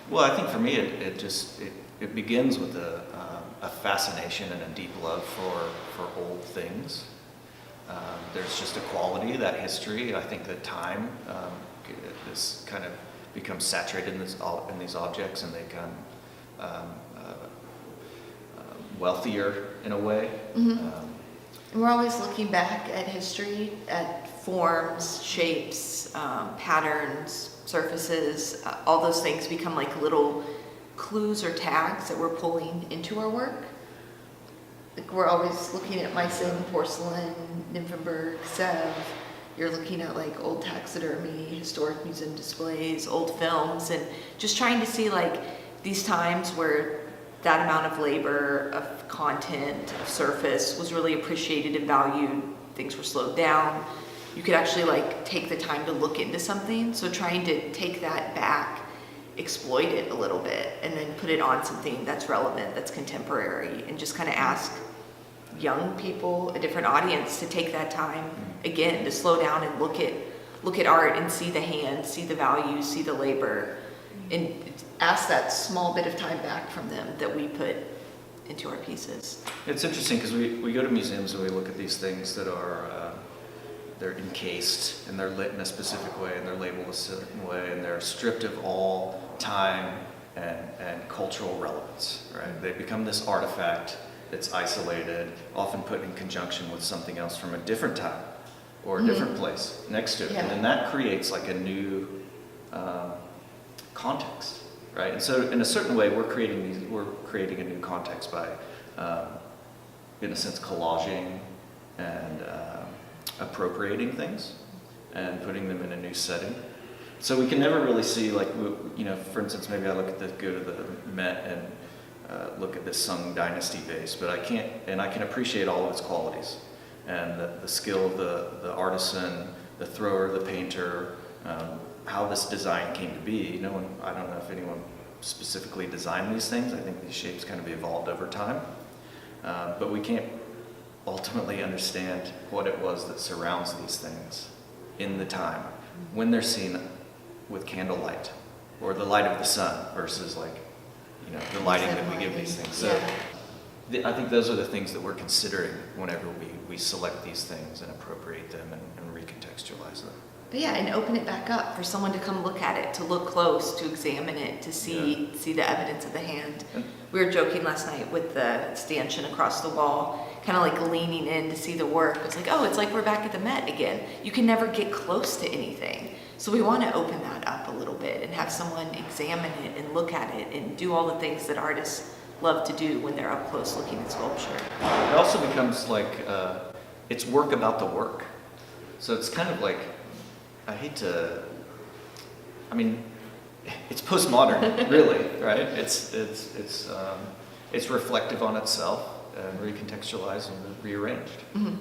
Well, I think for me, it begins with a fascination and a deep love for old things. There's just a quality, that history. I think that time is kind of becomes saturated in these objects, and they become wealthier in a way. Mm-hmm. And we're always looking back at history, at forms, shapes, patterns, surfaces. All those things become like little clues or tags that we're pulling into our work. Like we're always looking at Meissen, porcelain, Nymphenburg, Sèvres. You're looking at like old taxidermy, historic museum displays, old films, and just trying to see like these times where that amount of labor, of content, of surface was really appreciated and valued. Things were slowed down. You could actually like take the time to look into something. So trying to take that back, exploit it a little bit, and then put it on something that's relevant, that's contemporary, and just kind of ask young people, a different audience, to take that time again to slow down and look at art and see the hand, see the value, see the labor, and ask that small bit of time back from them that we put into our pieces. It's interesting because we go to museums and we look at these things that are they're encased and they're lit in a specific way and they're labeled a certain way and they're stripped of all time and cultural relevance, right? They become this artifact that's isolated, often put in conjunction with something else from a different time or a different place next to it. Yeah. And then that creates like a new context, right? And so in a certain way, we're creating a new context by, in a sense, collaging and appropriating things and putting them in a new setting. So we can never really see, like, for instance, maybe I go to the Met and look at this Sung Dynasty vase, but I can appreciate all of its qualities and the skill of the artisan, the thrower, the painter, how this design came to be. I don't know if anyone specifically designed these things. I think these shapes kind of evolved over time, but we can't ultimately understand what it was that surrounds these things in the time when they're seen with candlelight or the light of the sun versus the lighting that we give these things. So I think those are the things that we're considering whenever we select these things and appropriate them and recontextualize them. But yeah, and open it back up for someone to come look at it, to look close, to examine it, to see the evidence of the hand. We were joking last night with the stanchion across the wall, kind of like leaning in to see the work. It's like, oh, it's like we're back at the Met again. You can never get close to anything. So we want to open that up a little bit and have someone examine it and look at it and do all the things that artists love to do when they're up close looking at sculpture. It also becomes like, it's work about the work. So it's kind of like, it's postmodern, really, right? It's reflective on itself and recontextualized and rearranged. Mm-hmm.